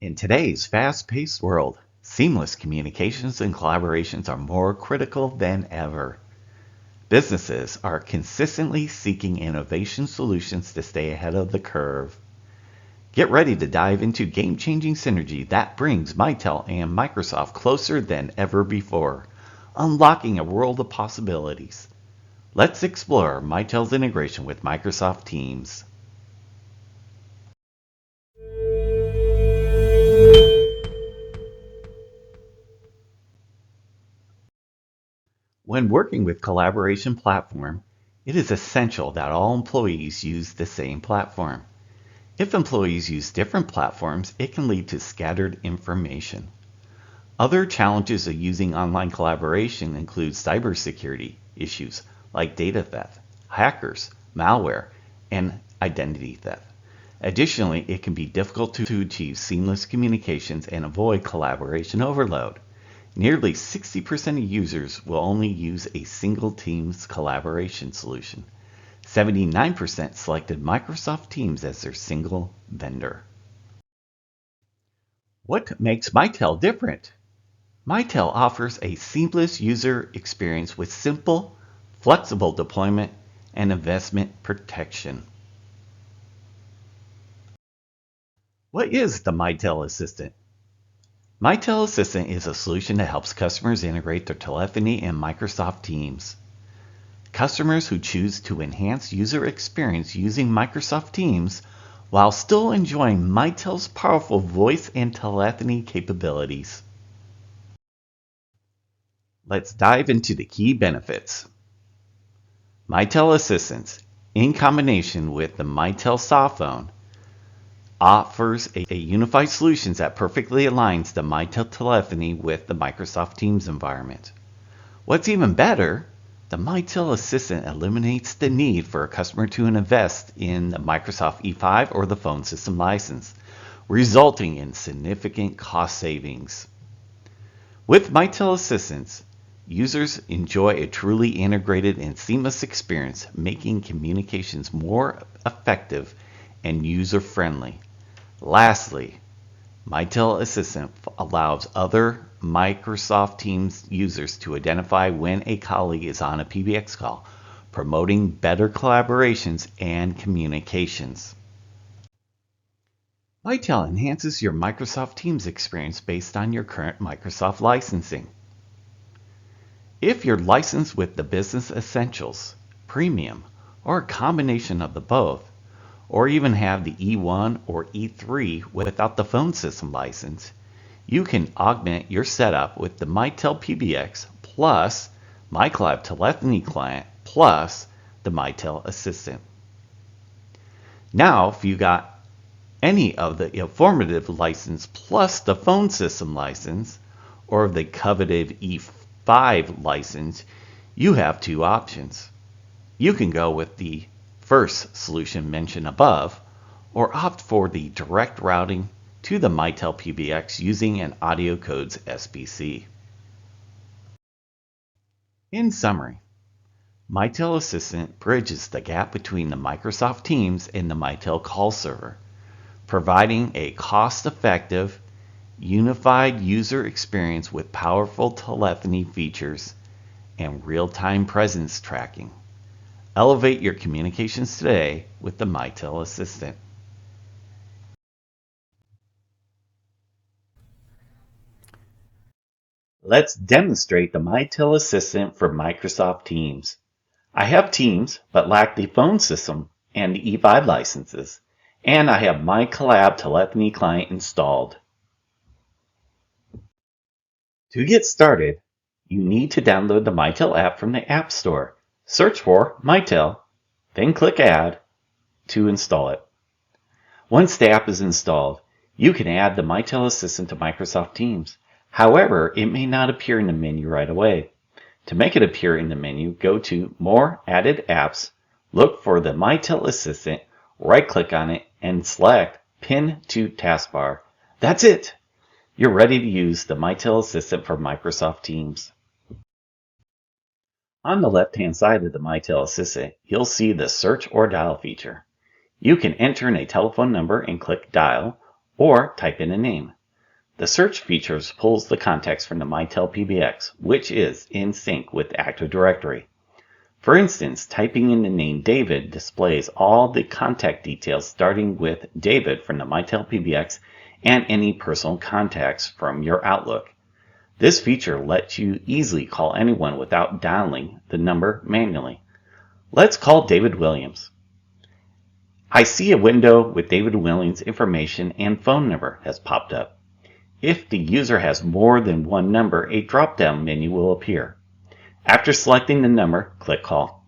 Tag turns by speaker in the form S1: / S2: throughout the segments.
S1: In today's fast-paced world, seamless communications and collaborations are more critical than ever. Businesses are consistently seeking innovation solutions to stay ahead of the curve. Get ready to dive into game-changing synergy that brings Mitel and Microsoft closer than ever before, unlocking a world of possibilities. Let's explore Mitel's integration with Microsoft Teams. When working with collaboration platform, it is essential that all employees use the same platform. If employees use different platforms, it can lead to scattered information. Other challenges of using online collaboration include cybersecurity issues like data theft, hackers, malware, and identity theft. Additionally, it can be difficult to achieve seamless communications and avoid collaboration overload. Nearly 60% of users will only use a single Teams collaboration solution. 79% selected Microsoft Teams as their single vendor. What makes Mitel different? Mitel offers a seamless user experience with simple, flexible deployment and investment protection. What is the Mitel Assistant? Mitel Assistant is a solution that helps customers integrate their telephony and Microsoft Teams. Customers who choose to enhance user experience using Microsoft Teams while still enjoying Mitel's powerful voice and telephony capabilities. Let's dive into the key benefits. Mitel Assistant, in combination with the Mitel softphone, offers a unified solution that perfectly aligns the Mitel telephony with the Microsoft Teams environment. What's even better, the Mitel Assistant eliminates the need for a customer to invest in the Microsoft E5 or the phone system license, resulting in significant cost savings. With Mitel Assistant, users enjoy a truly integrated and seamless experience, making communications more effective and user-friendly. Lastly, Mitel Assistant allows other Microsoft Teams users to identify when a colleague is on a PBX call, promoting better collaborations and communications. Mitel enhances your Microsoft Teams experience based on your current Microsoft licensing. If you're licensed with the Business Essentials, Premium, or a combination of the both, or even have the E1 or E3 without the phone system license, you can augment your setup with the Mitel PBX plus MyCloud Telephony Client plus the Mitel Assistant. Now, if you got any of the informative license plus the phone system license, or the coveted E5 license, you have two options. You can go with the first solution mentioned above, or opt for the direct routing to the Mitel PBX using an audio codes SBC. In summary, Mitel Assistant bridges the gap between the Microsoft Teams and the Mitel call server, providing a cost-effective, unified user experience with powerful telephony features and real-time presence tracking. Elevate your communications today with the Mitel Assistant. Let's demonstrate the Mitel Assistant for Microsoft Teams. I have Teams, but lack the phone system and the E5 licenses, and I have MyCloud Telephony Client installed. To get started, you need to download the Mitel app from the App Store. Search for Mitel, then click Add to install it. Once the app is installed, you can add the Mitel Assistant to Microsoft Teams. However, it may not appear in the menu right away. To make it appear in the menu, go to More Added Apps, look for the Mitel Assistant, right-click on it, and select Pin to Taskbar. That's it! You're ready to use the Mitel Assistant for Microsoft Teams. On the left-hand side of the Mitel Assistant, you'll see the Search or Dial feature. You can enter in a telephone number and click Dial, or type in a name. The search features pulls the context from the Mitel PBX, which is in sync with the Active Directory. For instance, typing in the name David displays all the contact details starting with David from the Mitel PBX and any personal contacts from your Outlook. This feature lets you easily call anyone without dialing the number manually. Let's call David Williams. I see a window with David Williams' information and phone number has popped up. If the user has more than one number, a drop-down menu will appear. After selecting the number, click Call.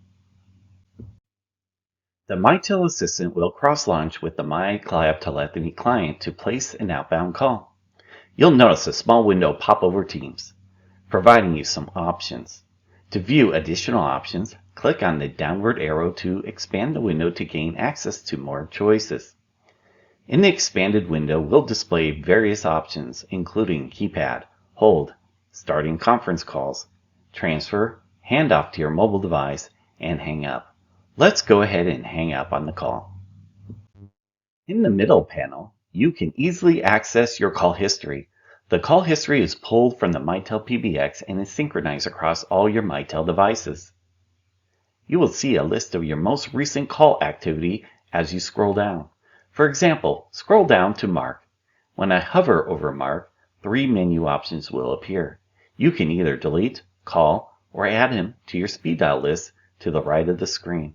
S1: The Mitel Assistant will cross-launch with the MyClab telephony client to place an outbound call. You'll notice a small window pop over Teams, providing you some options. To view additional options, click on the downward arrow to expand the window to gain access to more choices. In the expanded window, we'll display various options, including keypad, hold, starting conference calls, transfer, handoff to your mobile device, and hang up. Let's go ahead and hang up on the call. In the middle panel, you can easily access your call history. The call history is pulled from the Mitel PBX and is synchronized across all your Mitel devices. You will see a list of your most recent call activity as you scroll down. For example, scroll down to Mark. When I hover over Mark, 3 menu options will appear. You can either delete, call, or add him to your speed dial list to the right of the screen.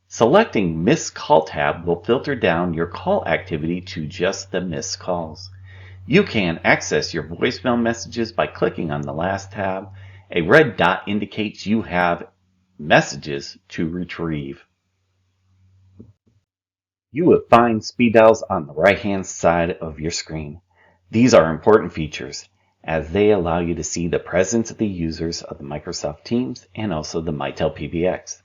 S1: Selecting Missed Call tab will filter down your call activity to just the missed calls. You can access your voicemail messages by clicking on the last tab. A red dot indicates you have messages to retrieve. You will find speed dials on the right-hand side of your screen. These are important features as they allow you to see the presence of the users of the Microsoft Teams and also the Mitel PBX.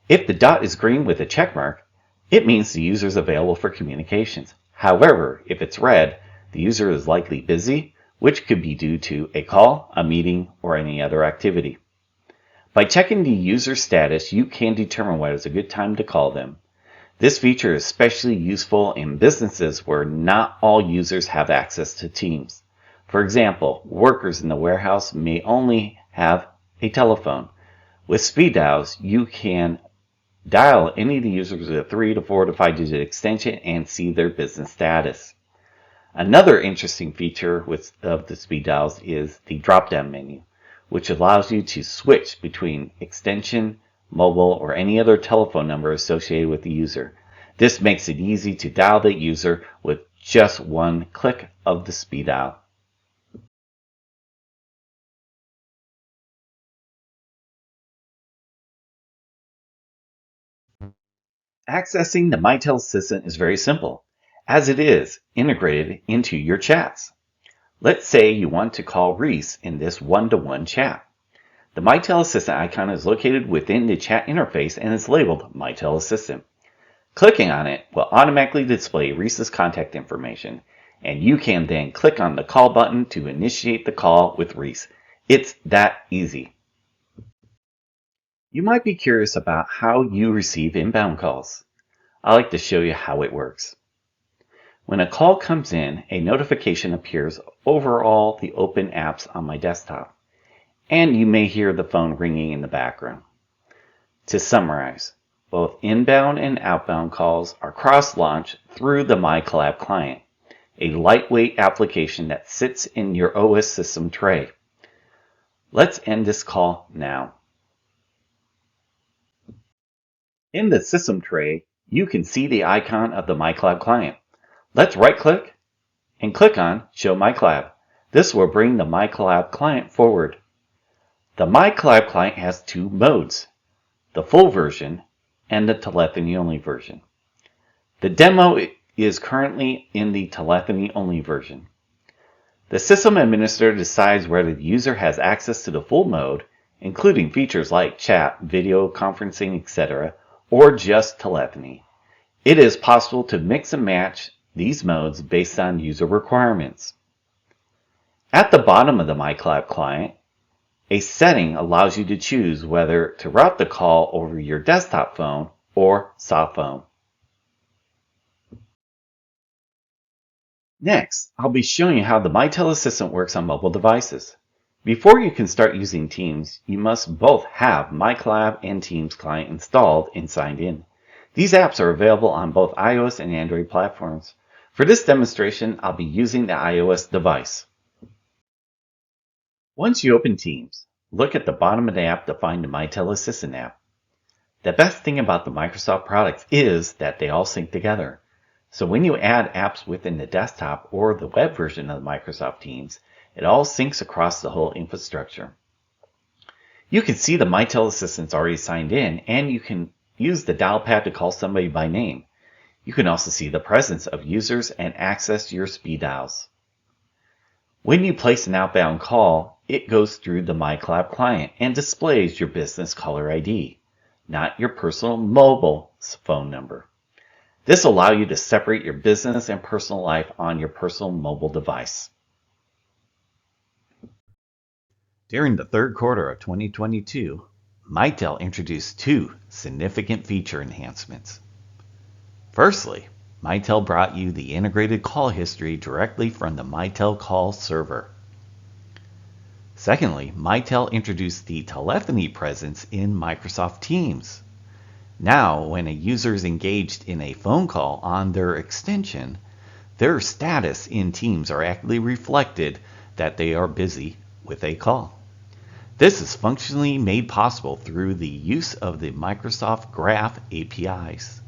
S1: If the dot is green with a check mark, it means the user is available for communications. However, if it's red, the user is likely busy, which could be due to a call, a meeting, or any other activity. By checking the user status, you can determine what is a good time to call them. This feature is especially useful in businesses where not all users have access to Teams. For example, workers in the warehouse may only have a telephone. With speed dials, you can dial any of the users with a 3 to 4 to 5 digit extension and see their business status. Another interesting feature of the speed dials is the drop-down menu, which allows you to switch between extension, mobile, or any other telephone number associated with the user. This makes it easy to dial the user with just one click of the speed dial. Accessing the Mitel Assistant is very simple, as it is integrated into your chats. Let's say you want to call Reese in this one-to-one chat. The Mitel Assistant icon is located within the chat interface and is labeled Mitel Assistant. Clicking on it will automatically display Reese's contact information, and you can then click on the call button to initiate the call with Reese. It's that easy. You might be curious about how you receive inbound calls. I'd like to show you how it works. When a call comes in, a notification appears over all the open apps on my desktop, and you may hear the phone ringing in the background. To summarize, both inbound and outbound calls are cross-launched through the MyClab client, a lightweight application that sits in your OS system tray. Let's end this call now. In the system tray, you can see the icon of the MyClab client. Let's right-click and click on Show MyClab. This will bring the MyClab client forward. The MyClab client has 2 modes, the full version and the telephony-only version. The demo is currently in the telephony-only version. The system administrator decides whether the user has access to the full mode, including features like chat, video conferencing, etc., or just telephony. It is possible to mix and match these modes based on user requirements. At the bottom of the MyClab client, a setting allows you to choose whether to route the call over your desktop phone or soft phone. Next, I'll be showing you how the Mitel Assistant works on mobile devices. Before you can start using Teams, you must both have MyCollab and Teams client installed and signed in. These apps are available on both iOS and Android platforms. For this demonstration, I'll be using the iOS device. Once you open Teams, look at the bottom of the app to find the Mitel Assistant app. The best thing about the Microsoft products is that they all sync together. So when you add apps within the desktop or the web version of Microsoft Teams, it all syncs across the whole infrastructure. You can see the Mitel Assistant's already signed in, and you can use the dial pad to call somebody by name. You can also see the presence of users and access your speed dials. When you place an outbound call, it goes through the MyCloud client and displays your business caller ID, not your personal mobile phone number. This will allow you to separate your business and personal life on your personal mobile device. During the third quarter of 2022, Mitel introduced two significant feature enhancements. Firstly, Mitel brought you the integrated call history directly from the Mitel call server. Secondly, Mitel introduced the telephony presence in Microsoft Teams. Now, when a user is engaged in a phone call on their extension, their status in Teams are accurately reflected that they are busy with a call. This is functionally made possible through the use of the Microsoft Graph APIs.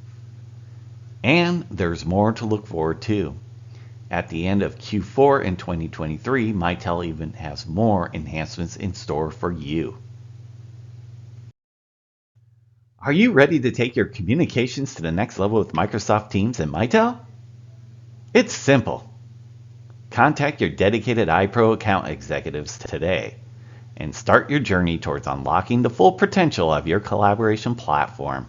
S1: And there's more to look forward to. At the end of Q4 in 2023, Mitel even has more enhancements in store for you. Are you ready to take your communications to the next level with Microsoft Teams and Mitel? It's simple. Contact your dedicated iPro account executives today and start your journey towards unlocking the full potential of your collaboration platform.